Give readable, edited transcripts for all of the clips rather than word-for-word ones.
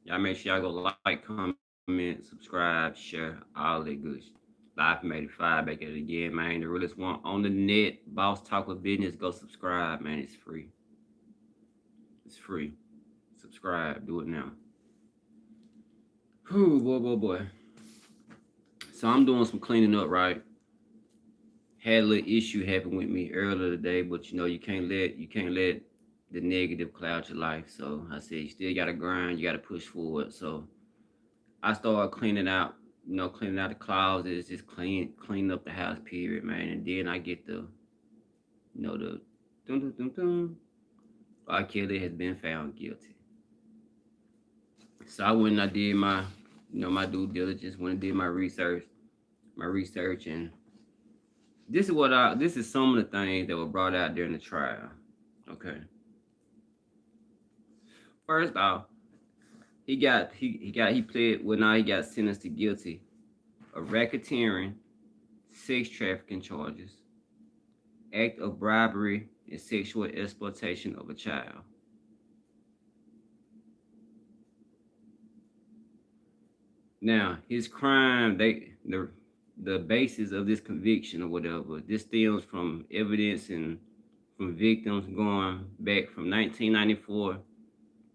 Y'all make sure y'all go like, comment, subscribe, share, all that good shit. Live from 85 back at it again, man. The realest one on the net. Boss Talk with Business. Go subscribe, man. It's free. It's free. Subscribe. Do it now. Whew, boy. So I'm doing some cleaning up, right? Had a little issue happen with me earlier today, but you can't let the negative cloud your life. So I said you still gotta grind, you gotta push forward. So I started cleaning out the closets, just cleaning up the house, period, man. And then I get the dun dun dun dun. R. Kelly has been found guilty. So I went and I did my due diligence, went and did my research, and this is some of the things that were brought out during the trial. Okay. First off, he pled well now he got sentenced to guilty of racketeering, sex trafficking charges, act of bribery, and sexual exploitation of a child. Now, his crime, the basis of this conviction or whatever, this stems from evidence and from victims going back from 1994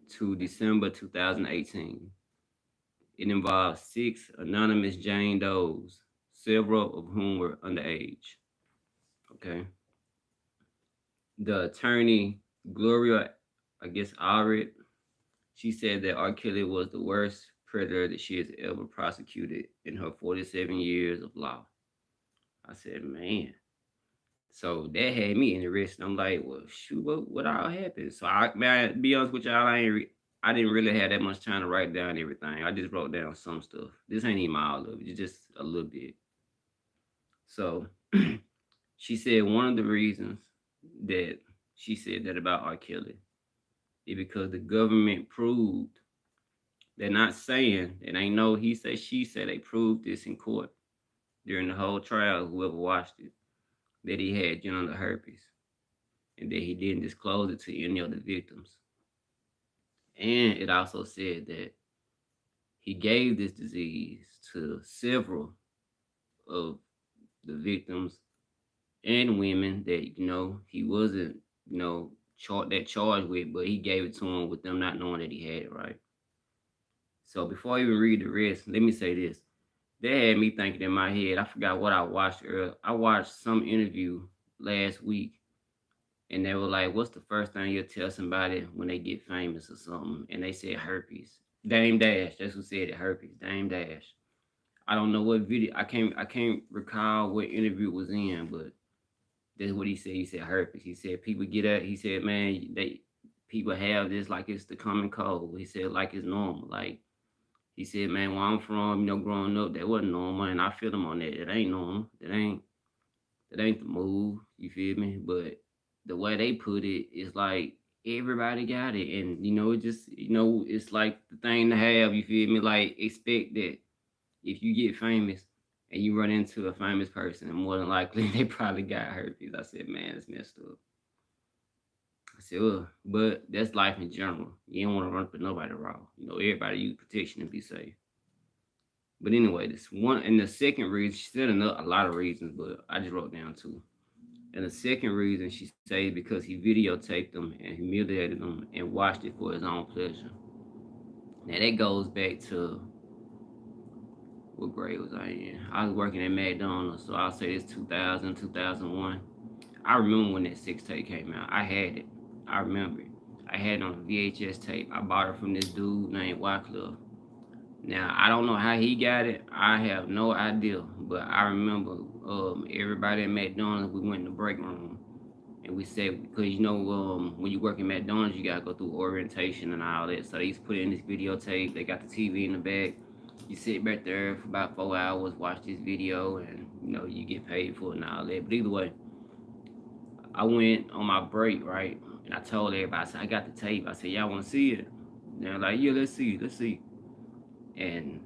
to December 2018. It involves six anonymous Jane Does, several of whom were underage. Okay. The attorney, Gloria, I guess, Allred, she said that R. Kelly was the worst predator that she has ever prosecuted in her 47 years of law. I said, man. So that had me interested. I'm like, well, shoot, what all happened? So man, to be honest with y'all, I didn't really have that much time to write down everything. I just wrote down some stuff. This ain't even all of it, it's just a little bit. So she said one of the reasons that she said that about R. Kelly is because the government proved. They're not saying it ain't no he said she said. They proved this in court during the whole trial. Whoever watched it, that he had genital herpes, and that he didn't disclose it to any of the victims. And it also said that he gave this disease to several of the victims and women that he wasn't charged with, but he gave it to them with them not knowing that he had it, right. So before I even read the rest, let me say this. That had me thinking in my head. I forgot what I watched earlier. I watched some interview last week, and they were like, "What's the first thing you'll tell somebody when they get famous or something?" And they said herpes. Dame Dash. That's who said it. Herpes. Dame Dash. I don't know what video. I can't recall what interview it was in, but that's what he said. He said herpes. He said people get it. He said, man, people have this like it's the common cold. He said like it's normal. Like he said, man, where I'm from, growing up, that wasn't normal, and I feel them on that. It ain't normal. That ain't the move. You feel me? But the way they put it is like everybody got it, and it just it's like the thing to have. You feel me? Like expect that if you get famous and you run into a famous person, more than likely they probably got herpes. I said, man, it's messed up. I said, but that's life in general. You don't want to run up with nobody raw. Everybody use protection and be safe. But anyway, this one and the second reason, she said a lot of reasons, but I just wrote down two. And the second reason she said because he videotaped them and humiliated them and watched it for his own pleasure. Now that goes back to what grade was I in? I was working at McDonald's, so I'll say it's 2000, 2001. I remember when that six tape came out. I had it. I remember it. I had it on a VHS tape. I bought it from this dude named Wycliffe. Now, I don't know how he got it. I have no idea. But I remember everybody at McDonald's, we went in the break room. And we said, because when you work in McDonald's, you got to go through orientation and all that. So they used to put in this videotape. They got the TV in the back. You sit back there for about 4 hours, watch this video, and, you get paid for it and all that. But either way, I went on my break, right? And I told everybody, I said, I got the tape. I said, y'all want to see it? And they're like, yeah, let's see. And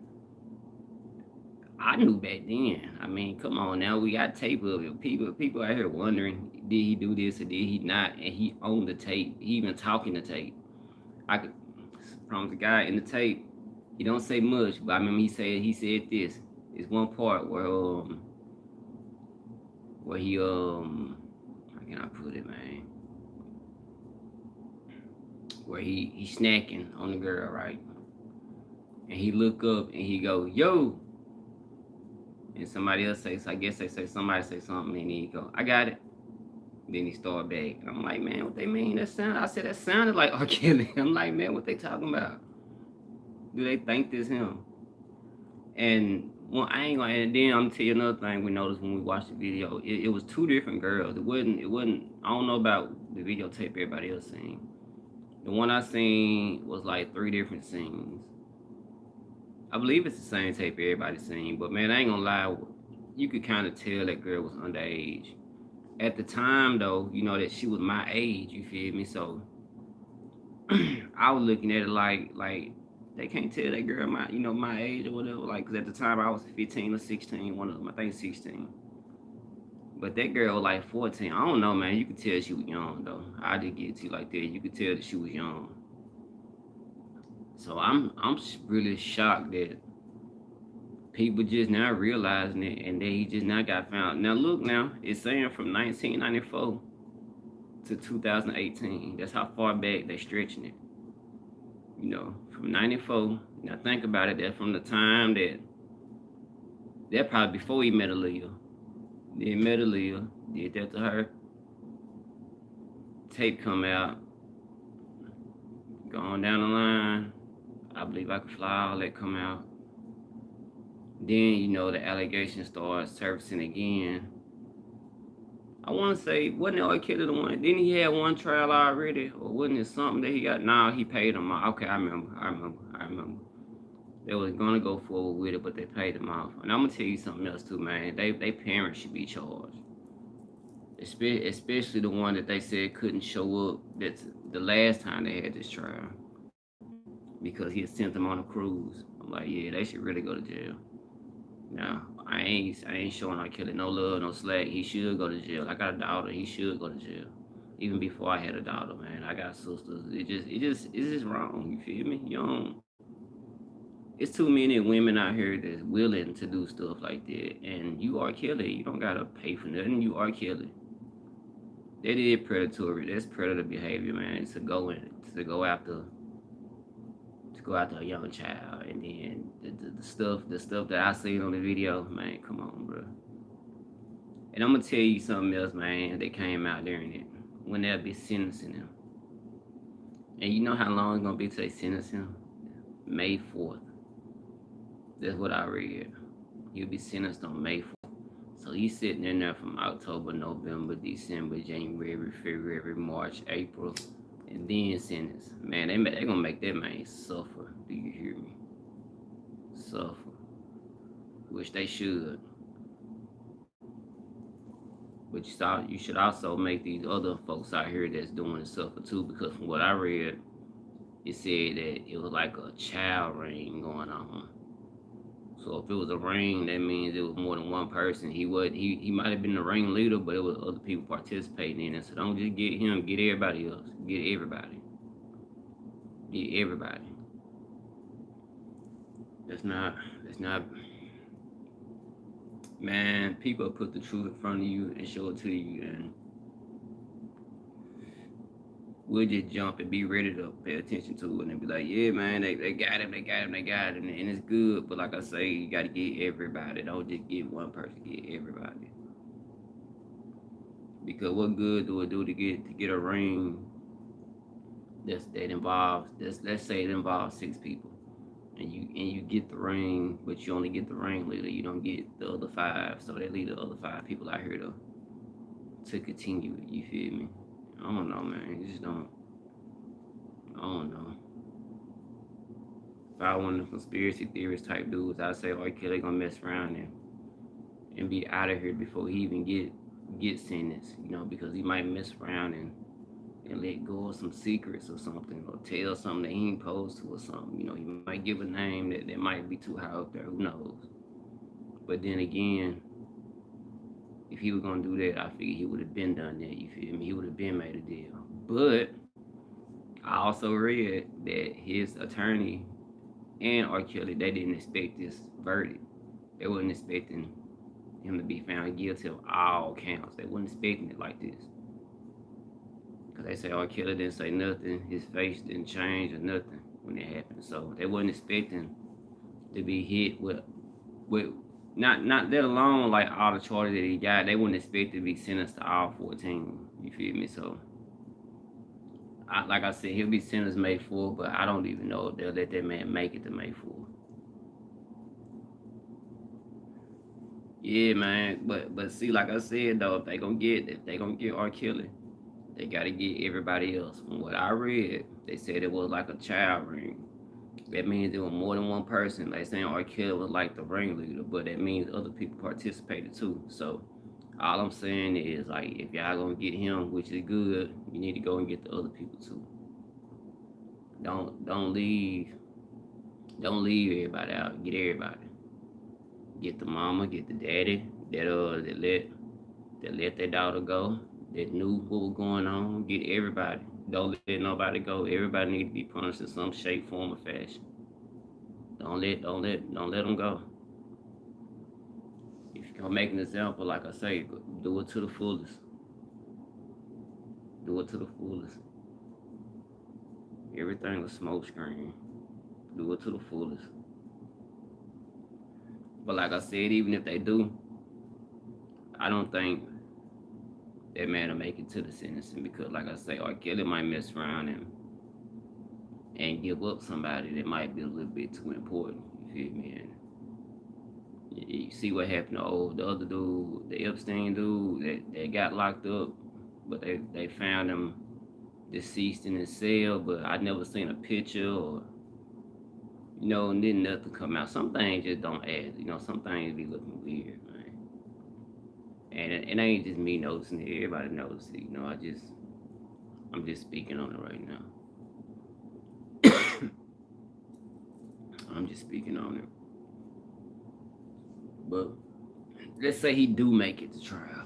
I knew back then. I mean, come on now, we got tape of it. People out here wondering, did he do this or did he not? And he owned the tape. He even talking the tape. I could promise the guy in the tape. He don't say much, but I remember he said this. It's one part where he how can I put it, man? Where he snacking on the girl, right? And he look up and he go, yo, and somebody else say, so I guess they say somebody say something, and he go, I got it. Then he start back. I'm like, man, what they mean? That sound? I said that sounded like R. Kelly. I'm like, man, what they talking about? Do they think this him? And well, I ain't gonna. And then I'm gonna tell you another thing we noticed when we watched the video. It was two different girls. It wasn't. It wasn't. I don't know about the videotape everybody else seen. The one I seen was like three different scenes. I believe it's the same tape everybody seen, but man, I ain't gonna lie. You could kind of tell that girl was underage. At the time, though, you know that she was my age. You feel me? So I was looking at it like they can't tell that girl my age or whatever. Like, cause at the time I was 15 or 16. One of them, I think 16. But that girl was like 14. I don't know, man. You could tell she was young though. I did get to you like that. You could tell that she was young. So I'm really shocked that people just now realizing it, and that he just now got found. Now look, now it's saying from 1994 to 2018. That's how far back they stretching it. You know, from 94. Now think about it. That from the time that probably before he met Aaliyah. Then met Aaliyah, did that to her. Tape come out. Going down the line. I believe I could fly. All that come out. Then the allegations start surfacing again. I want to say, wasn't R. Kelly the one? Didn't he have one trial already, or wasn't it something that he got? Nah, he paid him off. Okay, I remember. They was gonna go forward with it, but they paid him off. And I'm gonna tell you something else too, man. They parents should be charged, especially the one that they said couldn't show up. That's the last time they had this trial because he had sent them on a cruise. I'm like, yeah, they should really go to jail. Now, I ain't showing R. Kelly no love, no slack. He should go to jail. I got a daughter. He should go to jail. Even before I had a daughter, man. I got sisters. It's just wrong. You feel me? You don't. It's too many women out here that's willing to do stuff like that. And you R. Kelly. You don't gotta pay for nothing. You R. Kelly. That is predatory. That's predator behavior, man. To go after a young child, and then the stuff that I seen on the video, man, come on, bro. And I'm gonna tell you something else, man, that came out during it, when they'll be sentencing him. And you know how long it's gonna be till they sentence him? May 4th. That's what I read. He'll be sentenced on May 4th. So he's sitting in there from October, November, December, January, February, March, April, and then sentence. Man, they gonna make that man suffer. Do you hear me? Suffer. Which they should. But you should also make these other folks out here that's doing it suffer too, because from what I read, it said that it was like a child ring going on. So if it was a ring, that means it was more than one person. He might have been the ring leader, but it was other people participating in it. So don't just get him, get everybody else. Get everybody. Get everybody. That's not man, people put the truth in front of you and show it to you, and we'll just jump and be ready to pay attention to it and be like, yeah, man, they got him, and it's good. But like I say, you got to get everybody. Don't just get one person, get everybody. Because what good do it do to get a ring that involves, let's say it involves 6 people, and you get the ring, but you only get the ring leader. You don't get the other 5, so they leave the other 5 people out here to continue it. You feel me? I don't know, man. You just don't. I don't know. If I was one of the conspiracy theorist type dudes, I'd say, "Oh, Kelly gonna mess around and be out of here before he even get sentenced." Because he might mess around and let go of some secrets or something, or tell something that he ain't supposed to or something. He might give a name that might be too high up there. Who knows? But then again, if he was gonna do that, I figured he would have been done that. You feel me? He would have been made a deal. But I also read that his attorney and R. Kelly, they didn't expect this verdict. They wasn't expecting him to be found guilty of all counts. They wasn't expecting it like this. Because they say R. Kelly didn't say nothing, his face didn't change or nothing when it happened. So they wasn't expecting to be hit with not let alone like all the charges that he got. They wouldn't expect to be sentenced to all 14. You feel me? So like I said, he'll be sentenced May 4th, but I don't even know if they'll let that man make it to May 4th. Yeah, man. But see, like I said though, if they gonna get R. Kelly, they gotta get everybody else. From what I read, they said it was like a child ring. That means there was more than one person. Like saying R. Kelly was like the ringleader, but that means other people participated too. So all I'm saying is like if y'all gonna get him, which is good, you need to go and get the other people too. Don't leave everybody out. Get everybody. Get the mama, get the daddy that let their daughter go, that knew what was going on. Get everybody. Don't let nobody go. Everybody need to be punished in some shape, form, or fashion. Don't let them go. If you're gonna make an example, like I say, do it to the fullest. Do it to the fullest. Everything a smoke screen. Do it to the fullest. But like I said, even if they do, I don't think that man will make it to the sentencing because, like I say, R. Kelly might mess around and give up somebody that might be a little bit too important. You feel me? And you see what happened to the other dude, the Epstein dude that got locked up, but they found him deceased in his cell. But I never seen a picture or and then nothing come out. Some things just don't add. Some things be looking weird, man. And it ain't just me noticing it. Everybody knows it. I'm just speaking on it right now. I'm just speaking on it. But let's say he do make it to trial.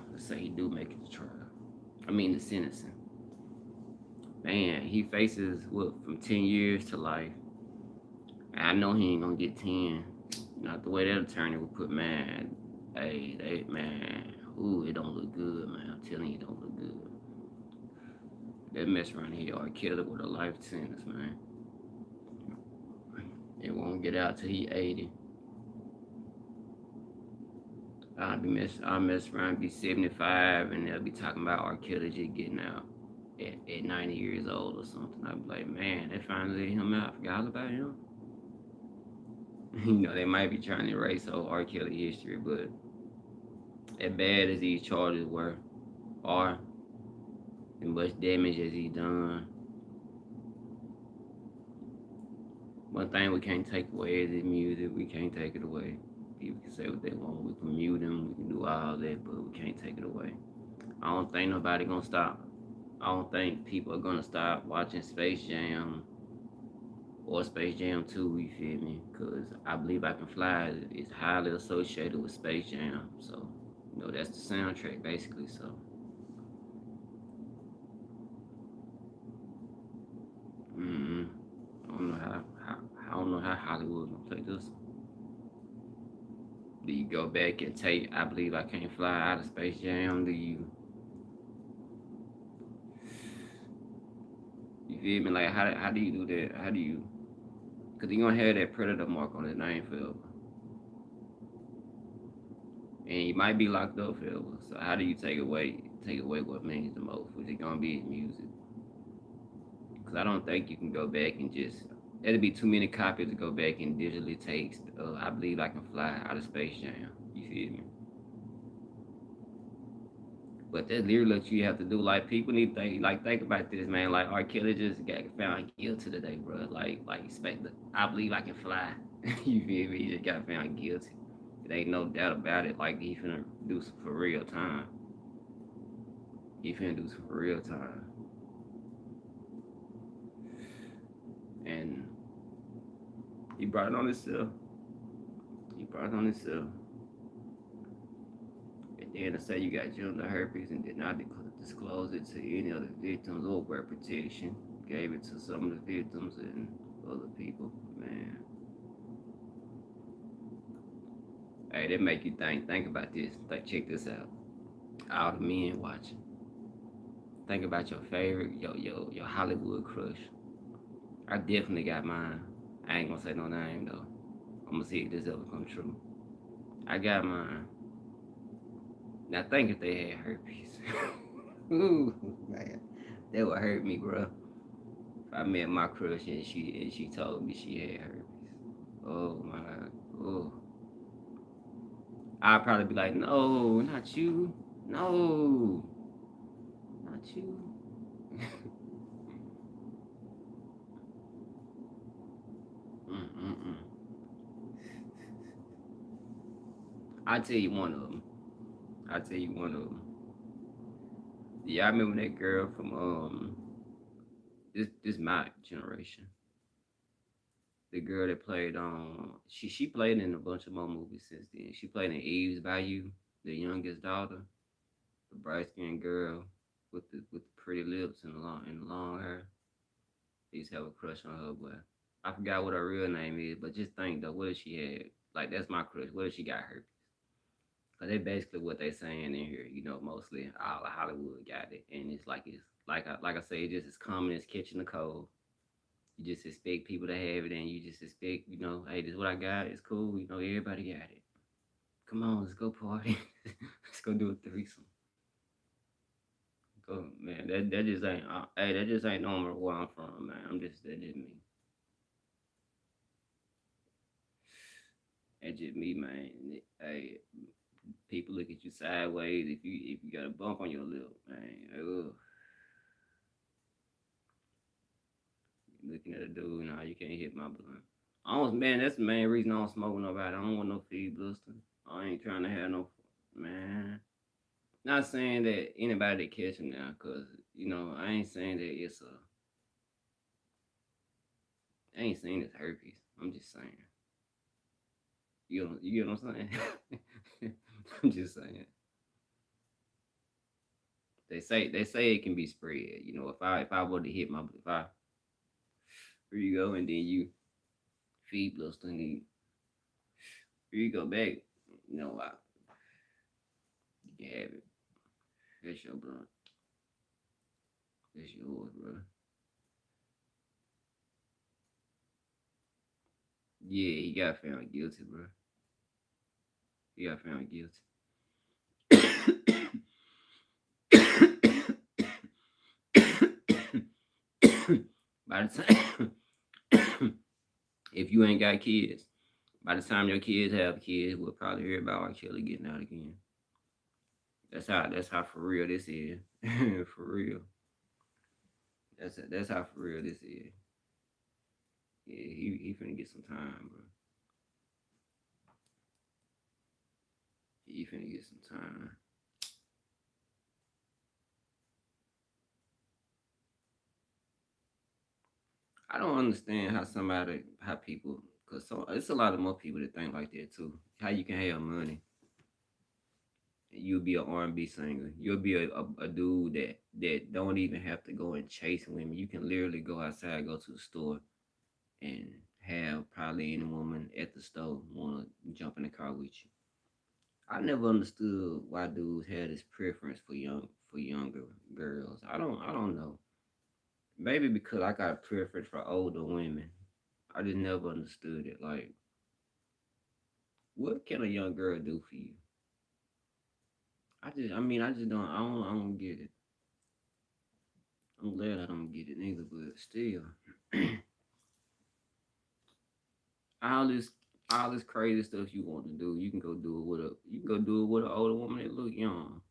I mean the sentencing. Man, he faces from 10 years to life. I know he ain't gonna get 10. Not the way that attorney would put, man. Hey, it don't look good, man. I'm telling you, it don't look good. That mess around here, R. Kelly with a life sentence, man. It won't get out till he 80. I'll mess around, be 75, and they'll be talking about R. Kelly just getting out at 90 years old or something. I'll be like, man, they finally let him out. I forgot all about him. They might be trying to erase whole R. Kelly history, but as bad as these charges are, and much damage as he's done, one thing we can't take away is his music. We can't take it away. People can say what they want. We can mute him. We can do all that, but we can't take it away. I don't think nobody gonna stop. I don't think people are gonna stop watching Space Jam or Space Jam 2, you feel me? Because I Believe I Can Fly is highly associated with Space Jam. So, that's the soundtrack, basically. So, I don't know how Hollywood gonna play this. Do you go back and take I Believe I Can't Fly out of Space Jam? You feel me? Like, how do you do that? How do you... Because you're going to have that predator mark on his name forever. And he might be locked up forever. So how do you take away what means the most? Which is going to be his music. Because I don't think you can go back and just... That'd be too many copies to go back and digitally take I Believe I Can Fly out of Space Jam. You feel me? But that literally what you have to do. Like, people need to think about this, man. Like, R. Kelly just got found guilty today, bro. Like expect I Believe I Can Fly. You feel me? He just got found guilty. There ain't no doubt about it. Like, he finna do some for real time. And he brought it on himself. And to say you got genital herpes and did not disclose it to any of the victims or wear protection, gave it to some of the victims and other people, man. Hey, that make you think. Think about this. Like, check this out. All the men watching. Think about your favorite, your Hollywood crush. I definitely got mine. I ain't gonna say no name though. I'm gonna see if this ever come true. I got mine. Now think if they had herpes. Ooh, man, that would hurt me, bro. If I met my crush and she told me she had herpes. Oh my god. Oh, I'd probably be like, no, not you. No, not you. Mm-mm-mm. I tell you one of them. I tell you one of them. Yeah, I remember that girl from this my generation. The girl that played she played in a bunch of more movies since then. She played in Eve's Bayou, the youngest daughter, the bright skinned girl with the pretty lips and the long hair. I used to have a crush on her, but I forgot what her real name is. But just think though, what if she had like that's my crush? What if she got herpes? Cause they basically what they saying in here. You know, mostly all of Hollywood got it, and it's like I say, it's just as common as catching the cold. You just expect people to have it, and you just expect, hey, this is what I got. It's cool. Everybody got it. Come on, let's go party. Let's go do a threesome. Go, man. That just ain't. Hey, that just ain't normal where I'm from, man. That just me. That just me, man. Hey, people look at you sideways if you got a bump on your lip, man. Ugh. Looking at a dude, nah, you can't hit my blunt. Almost, man. That's the main reason I don't smoke with nobody. I don't want no feed blister. I ain't trying to have no, man. Not saying that anybody that catch him now, cause I ain't saying that I ain't saying it's herpes. I'm just saying. You get what I'm saying? I'm just saying. They say it can be spread. If I were to hit my if I here you go and then you feed blister and then here you go back. I you can have it. That's your blunt. That's yours, bro. Yeah, he got found guilty, bro. He got found guilty. By the time, if you ain't got kids, by the time your kids have kids, we'll probably hear about R. Kelly getting out again. That's how for real this is. For real. That's how for real this is. Yeah, he finna get some time, bro. He finna get some time. I don't understand how people, cause it's a lot of more people that think like that too. How you can have money, and you'll be an R&B singer. You'll be a dude that don't even have to go and chase women. You can literally go outside, go to the store, and have probably any woman at the store wanna jump in the car with you. I never understood why dudes had this preference for younger girls. I don't know. Maybe because I got a preference for older women. I just never understood it. Like, what can a young girl do for you? I just don't get it. I'm glad I don't get it neither, but still, all this, all this crazy stuff you want to do, you can go do it with an older woman that look young,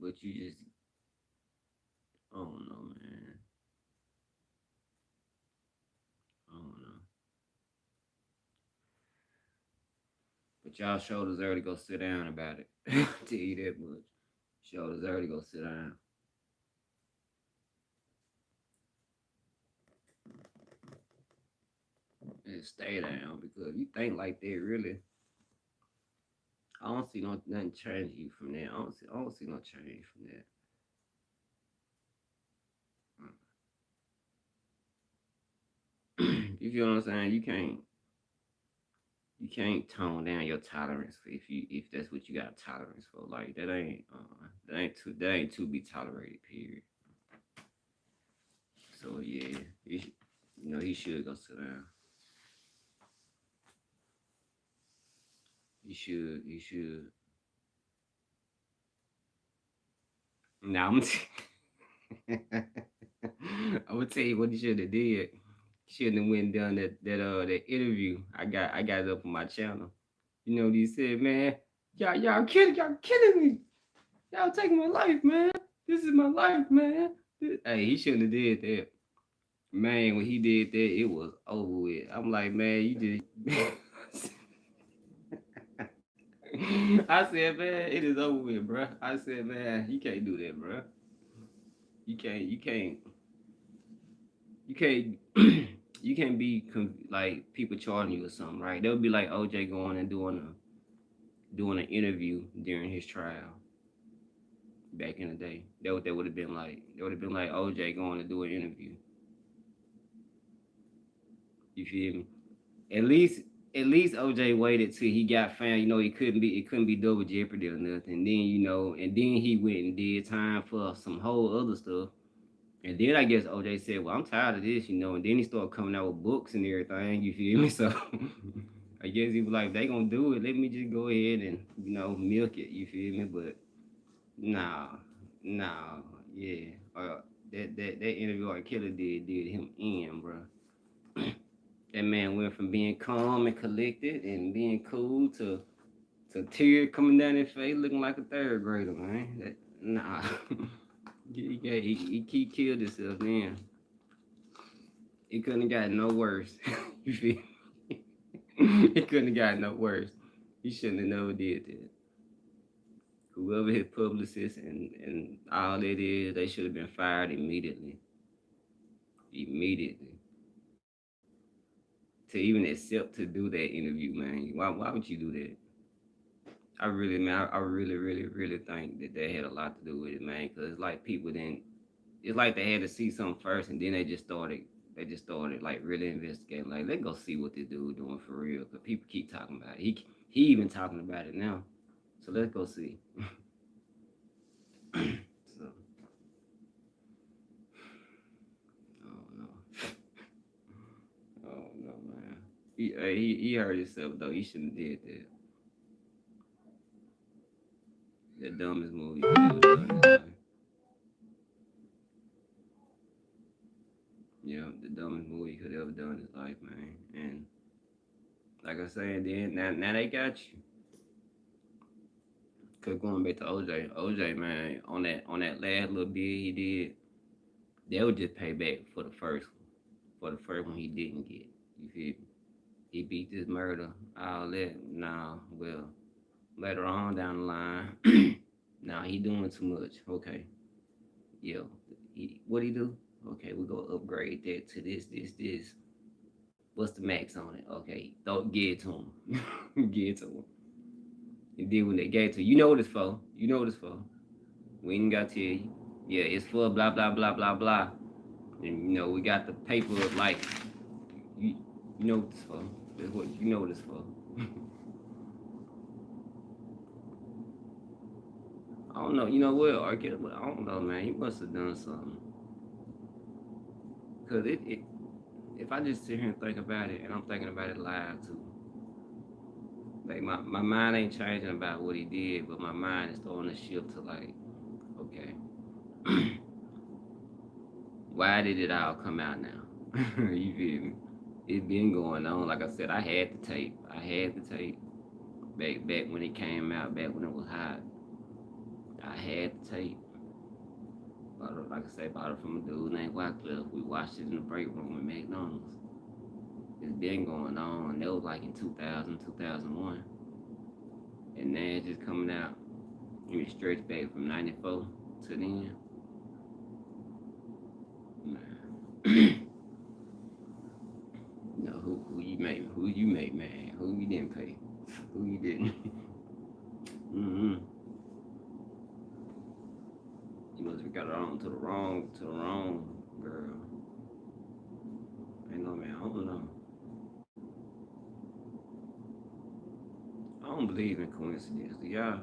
but you just, I don't know, man. I don't know. But y'all sure deserve to go sit down about it. I tell you that much. Sure deserve to go sit down and stay down because if you think like that, really, I don't see nothing change you from that. I don't see no change from that. You feel what I'm saying? You can't. you can't tone down your tolerance for if that's what you got tolerance for. Like that ain't to be tolerated. Period. So yeah, he should go sit down. He should. Now I'm gonna tell you what he should have did. Shouldn't have went down that interview. I got it up on my channel. You know what he said, man? Y'all killing me. Y'all taking my life, man. This is my life, man. Hey, he shouldn't have did that. Man, when he did that, it was over with. I'm like, man, you just I said, man, it is over with, bro. I said, man, you can't do that, bro. You can't you can't be like people charging you or something, right? That would be like OJ going and doing an interview during his trial back in the day. That what that would have been like. That would have been like OJ going to do an interview. You feel me? At least at least OJ waited till he got found. You know, it couldn't be double jeopardy or nothing. Then and then he went and did time for some whole other stuff. And then I guess OJ said, "Well, I'm tired of this," and then he started coming out with books and everything. You feel me? So I guess he was like, "They gonna do it. Let me just go ahead and milk it." You feel me? But nah, nah, yeah. That interview R. Kelly did him in, bro. That man went from being calm and collected and being cool to tears coming down his face, looking like a third grader, man. Nah. He killed himself, man. It couldn't have gotten no worse. You feel me? It couldn't have gotten no worse. He shouldn't have never did that. Whoever his publicist and all that is, they should have been fired immediately. Immediately. To even accept to do that interview, man. Why would you do that? I really, really, really think that had a lot to do with it, man. Cause it's like people didn't. It's like they had to see something first, and then they just started. They just started like really investigating. Like, let's go see what this dude doing for real. Cause people keep talking about it. He even talking about it now. So let's go see. So oh no, oh no, man. He hurt himself though. He shouldn't have did that. The dumbest movie he ever done in his life. Yeah, the dumbest movie he could ever done in his life, man. And like I said, then now they got you. Cause going back to OJ, man, on that last little bit he did, they would just pay back for the first one, for the first one he didn't get. You feel me? He beat this murder, all that. Nah, well, later on down the line, nah, he doing too much. Okay, yo, what he do? Okay, we go upgrade that to this. What's the max on it? Okay, don't give it to him. Give it to him. And then when they gave it to you, you know what it's for. You know what it's for. We ain't got to tell you. Yeah, it's for blah blah blah blah blah. And we got the paper like you you know what it's for. That's what you know what it's for. I don't know. You know what? I don't know, man. He must have done something. Cause if I just sit here and think about it, and I'm thinking about it live too, like my mind ain't changing about what he did, but my mind is starting to shift to like, okay, why did it all come out now? You feel me? It's been going on. Like I said, I had the tape. Back when it came out, back when it was hot. I had the tape. Like I said, bought it from a dude named Wycliffe. We watched it in the break room at McDonald's. It's been going on. That was like in 2000, 2001. And now it's just coming out. And it stretched back from 94 to then. Man. Who you made mad? Who you didn't pay? Who you didn't? Mm-hmm. You must have got it on to the wrong girl. Ain't no man, I don't know. don't believe in coincidence. Y'all,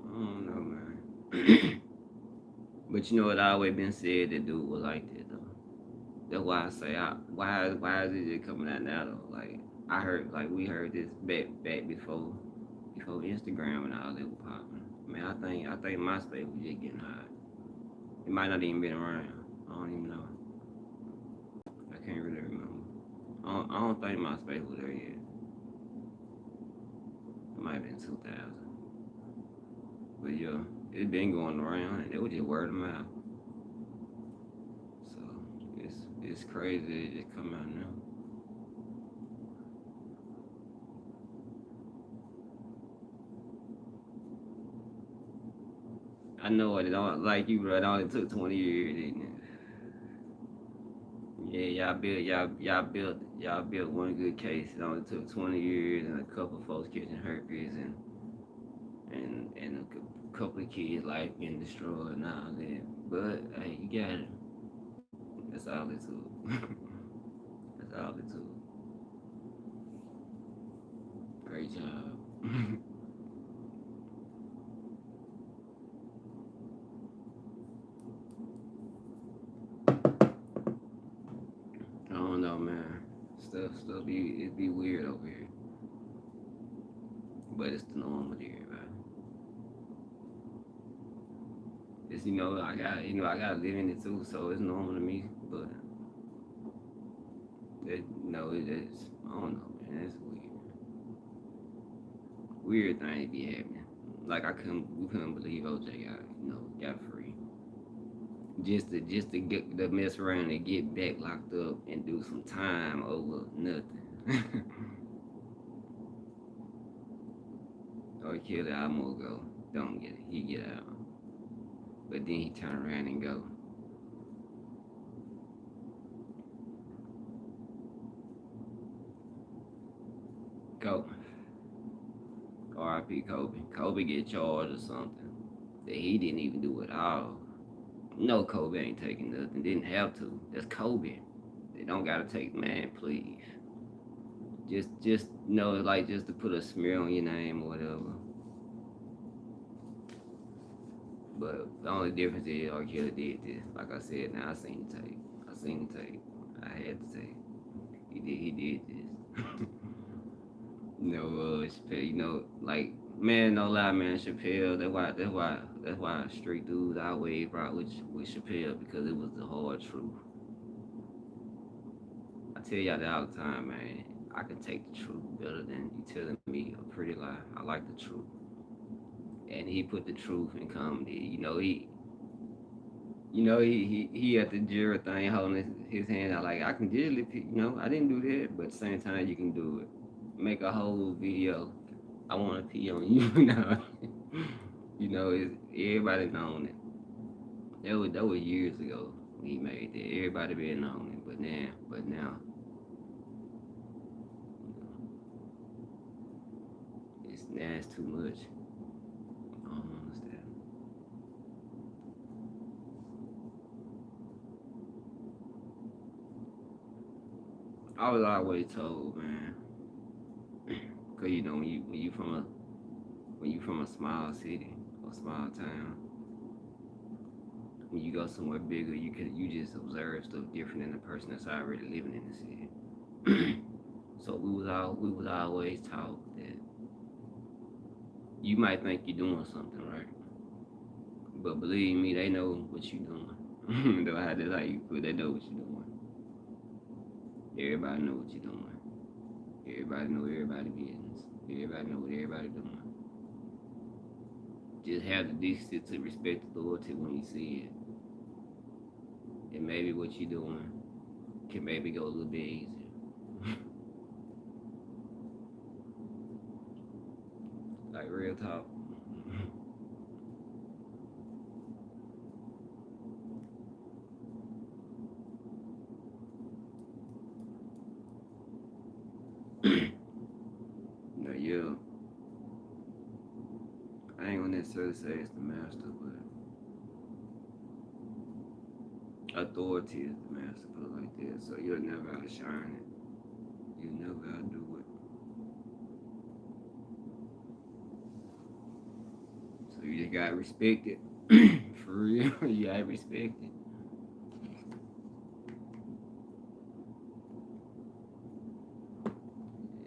I don't know, man. But you know what? I always been said that dude was like that though. That's why I say, why is it just coming out now though? Like I heard, like we heard this back before Instagram and all that was popping. Man, I think MySpace was just getting hot. It might not even been around. I don't even know. I can't really remember. I don't think MySpace was there yet. It might have been 2000. But yeah, it's been going around, and it was just word of mouth. So it's crazy it just come out now. I know it don't like you, bro. It only took 20 years, didn't it? Yeah, y'all built one good case. It only took 20 years and a couple of folks catching herpes and a couple of kids' life getting destroyed and all that. But hey, you got it. That's all it took. That's all it took. Great job. I don't know, man. Stuff be weird over here, but it's the norm with everybody. It's I got to live in it too, so it's normal to me. But it's I don't know, man. It's weird. Weird things be happening. Like we couldn't believe OJ got free. Just to get the mess around and get back locked up and do some time over nothing. Or kill the Alamo go. Don't get it. He get out. But then he turn around and go. R.I.P. Kobe. Kobe get charged or something that he didn't even do at all. No, Kobe ain't taking nothing. Didn't have to. That's Kobe. They don't gotta take, man, please. Just like just to put a smear on your name or whatever. But the only difference is R. Kelly did this. Like I said, now I seen the tape. I seen the tape. I had the tape. He did this. Chappelle, like man, no lie, man, Chappelle. That's why straight dudes always brought with Chappelle because it was the hard truth. I tell y'all that all the time, man. I can take the truth better than you telling me a pretty lie. I like the truth, and he put the truth in comedy. He at the jury thing holding his hand out like I can deal it. I didn't do that, but at the same time you can do it. Make a whole video. I want to pee on you now. It's, everybody known it. That was years ago when he made that. Everybody been on it, but now, it's too much. I don't understand. I was always told, man, cause when you from a small city or small town, when you go somewhere bigger, you just observe stuff different than the person that's already living in the city. So we was always taught that you might think you're doing something right, but believe me, they know what you're doing. That's how you put. They know what you're doing. Everybody know what you're doing. Everybody know everybody business. Everybody know what everybody doing. Just have the decency to respect the authority when you see it, and maybe what you're doing can maybe go a little bit easier. Like real talk. Yeah, I ain't gonna necessarily say it's the master, but authority is the master, put it like that. So you'll never outshine it. You never outdo it. So you just gotta respect it. For real, you gotta respect it.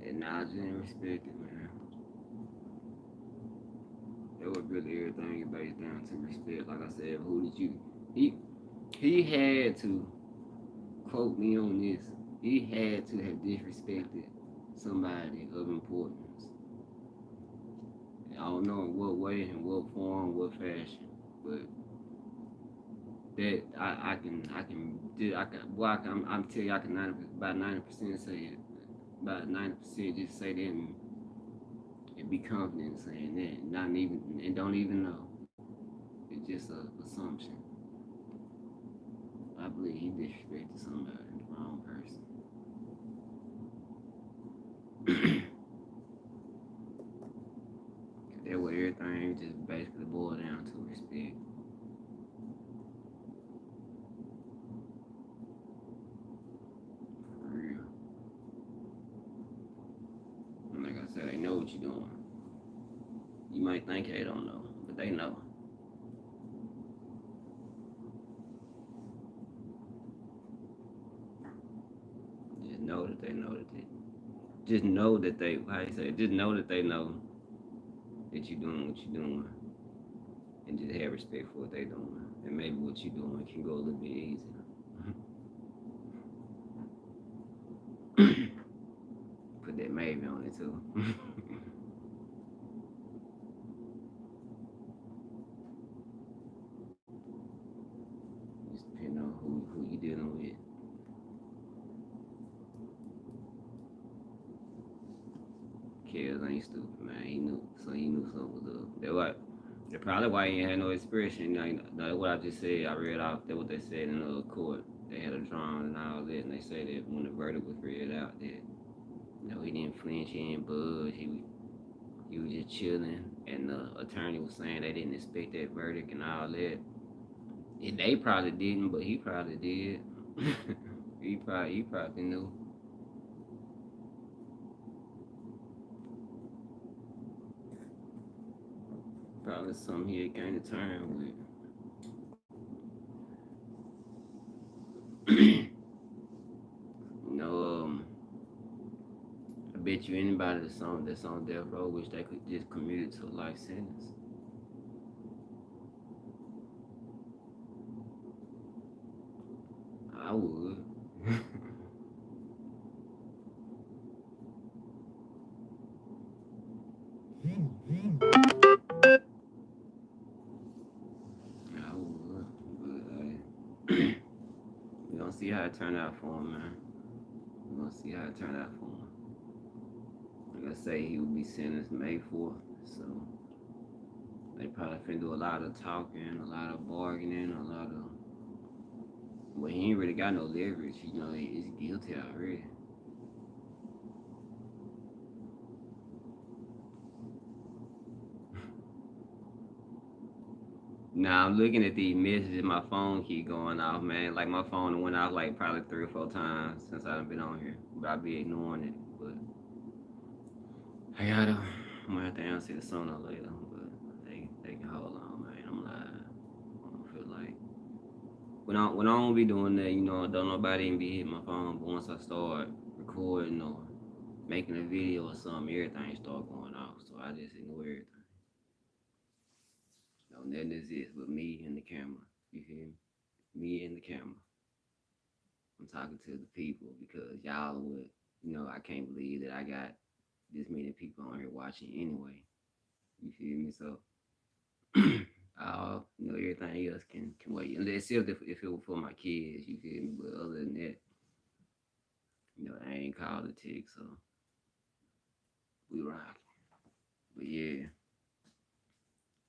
Acknowledge it and respect it, man. That was really everything is based down to respect. Like I said, who did you? He he had to quote me on this. He had to have disrespected somebody of importance. I don't know in what way, in what form, what fashion, but that I'm tell you I can 90% say it. About 90% just say that and be confident in saying that. Not even and don't even know. It's just a assumption. I believe he disrespected somebody, the wrong person. That way everything just basically boiled down to respect. For real. And like I said, they know what you're doing. You might think they don't know, but they know. Just know that they know that they just know that they how you say just know that they know that you're doing what you're doing and just have respect for what they're doing. And maybe what you're doing can go a little bit easier. Put that maybe on it too. Just depending on who you dealing with. Kels ain't stupid, man. He knew something was up. That probably why he ain't had no expression. That's what I just said. I read off that what they said in the court. They had a drawing and all that, and they say that when the verdict was read out, that he didn't flinch, he didn't budge, he was just chilling, and the attorney was saying they didn't expect that verdict and all that. And they probably didn't, but he probably did. He probably knew. Probably something he had came to terms with. you know, I bet you anybody that's on death row wish they could just commute it to a life sentence. I would. I would. But we gonna see how it turned out for him, man. We gonna see how it turned out for him. Like I say, he will be sentenced May 4th, so they probably finna do a lot of talking, a lot of bargaining, a lot of. Well, he ain't really got no leverage. He's guilty already. Now I'm looking at these messages. My phone keep going off, man. Like my phone went off like probably 3 or 4 times since I've been on here. But I be ignoring it. But I gotta. I'm gonna have to answer it sooner or later. But they can hold on, man. I'm live. I don't feel like when I don't be doing that, don't nobody even be hitting my phone. But once I start recording or making a video or something, everything start going off. So I just ignore everything. Nothing exists but me and the camera. You feel me? Me and the camera. I'm talking to the people because y'all would, I can't believe that I got this many people on here watching anyway. You feel me? So, everything else can wait. Unless if it was for my kids, you feel me? But other than that, I ain't called a tick, so we rock. But yeah,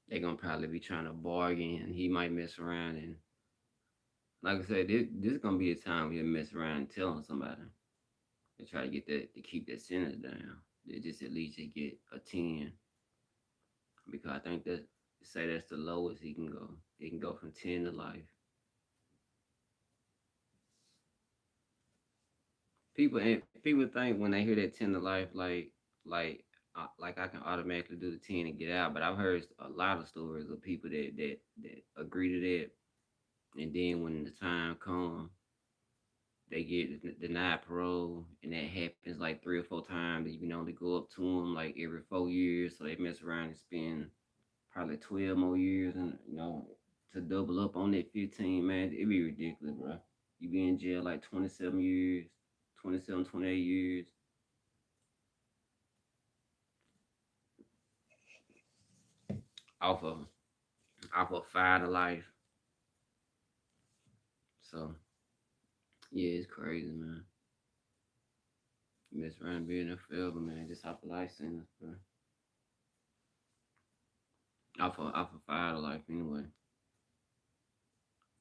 they gonna probably be trying to bargain, and he might mess around. And like I said, this is gonna be a time where he mess around and tell on somebody. They try to get that to keep that sentence down. They just at least get a 10 because I think that say that's the lowest he can go. It can go from 10 to life. People think when they hear that 10 to life, like like I can automatically do the 10 and get out. But I've heard a lot of stories of people that agree to that, and then when the time comes, they get denied parole, and that happens like 3 or 4 times. You can only go up to them like every 4 years, so they mess around and spend probably 12 more years, and to double up on that 15. Man, it be ridiculous, bro. You be in jail like 27 years, 27, 28 years. off of off of fire to life. So yeah, it's crazy, man. You mess around being there forever, man. Just off a life sentence, bro. Off of fire to life, anyway.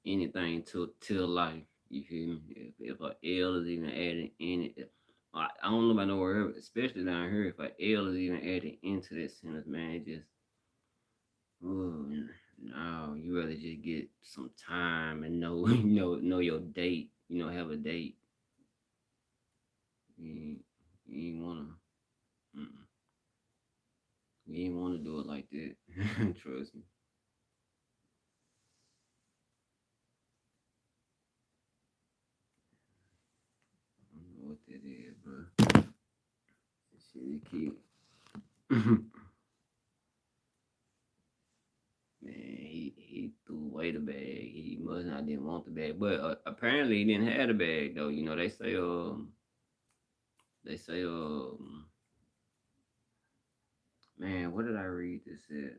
Anything till life. You feel me? If a L is even added in it, I don't know about nowhere, especially down here. If a L is even added into that sentence, man, it just oh no. You rather just get some time and know know your date. Have a date. You, you ain't wanna. Mm-mm. You ain't want to do it like that. Trust me. I don't know what that is, bro. Shit, it keep. Man, he threw away the bag. He must not didn't want the bag, but apparently he didn't have the bag though. They say man, what did I read this at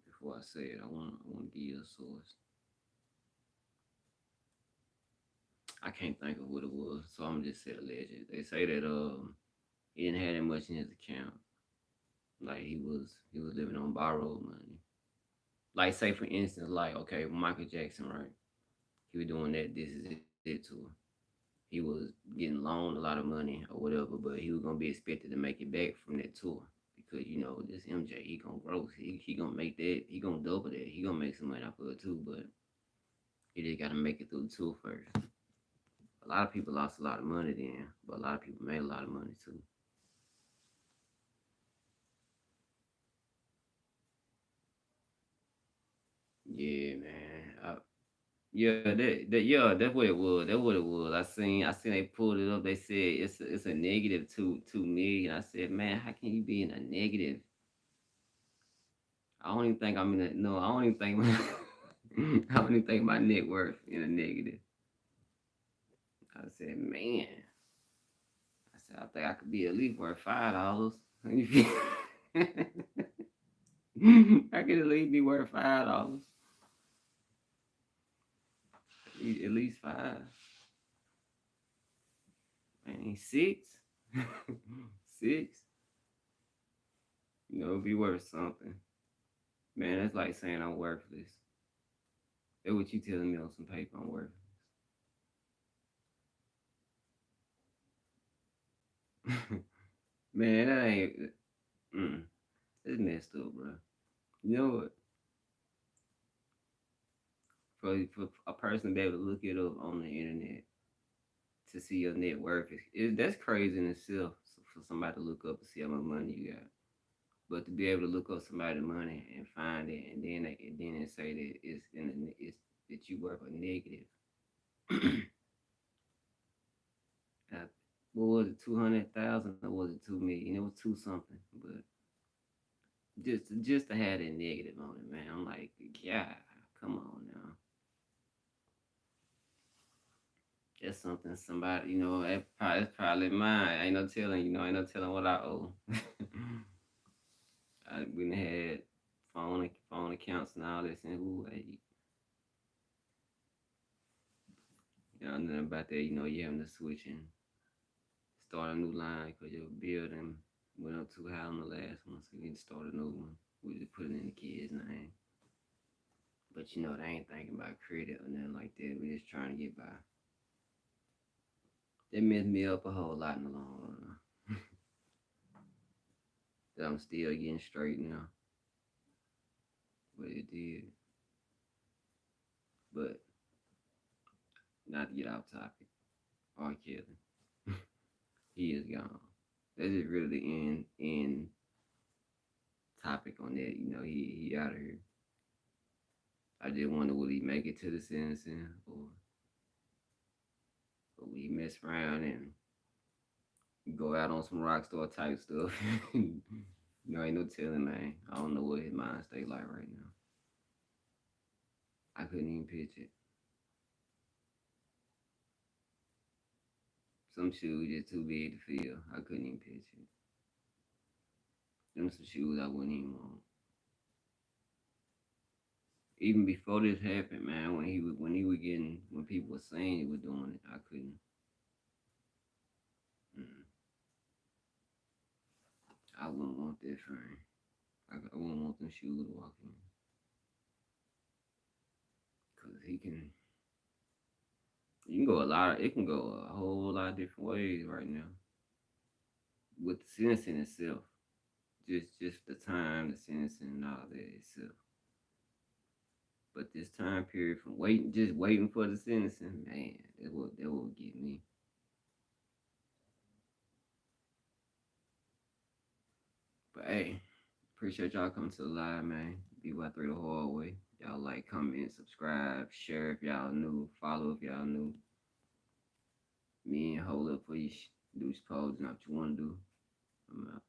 before I say it? I want to give you a source. I can't think of what it was, so I'm just say alleged. They say that he didn't have that much in his account. Like he was living on borrowed money. Like say for instance, like okay, Michael Jackson, right? He was doing that. This is it tour. He was getting loaned a lot of money or whatever, but he was gonna be expected to make it back from that tour because this MJ, he gonna grow. He gonna make that. He gonna double that. He gonna make some money off of it too, but he just gotta make it through the tour first. A lot of people lost a lot of money then, but a lot of people made a lot of money too. Yeah, man. Yeah, yeah, that's what it was. That's what it was. I seen they pulled it up. They said it's a negative 2 million. I said, man, how can you be in a negative? I don't even think I'm in a no. I don't even think I don't even think my net worth in a negative. I said, man. I said, I think I could be at least worth $5. I could at least be worth $5. At least five. Man, six. Six. It'd be worth something. Man, that's like saying I'm worthless. That's what you telling me on some paper. I'm worthless. Man, that ain't. Mm, it's messed up, bro. You know what? For a person to be able to look it up on the internet to see your net worth that's crazy in itself. For somebody to look up and see how much money you got, but to be able to look up somebody's money and find it, and then they say that it's that you worth a negative. uh, what was it, 200,000 or was it 2 million? It was two something, but just to have that negative on it, man. I'm like, yeah, come on now. That's something somebody, that's probably mine. Ain't no telling, ain't no telling what I owe. We done had phone accounts and all this, and who, hey, nothing about that. You having to switch and start a new line because your building went up too high on the last one, so you need to start a new one. We just put it in the kid's name. But they ain't thinking about credit or nothing like that. We just trying to get by. That messed me up a whole lot in the long run. That I'm still getting straight now. But it did. But not to get off topic. R. Kelly. he is gone. That's just really the end topic on that. You know, he out of here. I just wonder will he make it to the sentencing or will he mess around and go out on some rock star type stuff. You know, ain't no telling, man. I don't know what his mind state like right now. I couldn't even picture it. Some shoes just too big to feel. I couldn't even picture it. Them some shoes I wouldn't even want. Even before this happened, man, when people were saying he was doing it, I couldn't. Mm, I wouldn't want that for him. I wouldn't want them shoes to walk in, cause it can go a whole lot of different ways right now with the sentencing itself. Just the time, the sentencing, and all that itself. But this time period from waiting for the sentencing, man, that will get me. But hey, appreciate y'all coming to the live, man. BY3 the hard way. Y'all like, comment, subscribe, share if y'all new, follow if y'all new. Me and hold up for you do this pose, not what you want to do. I'm out.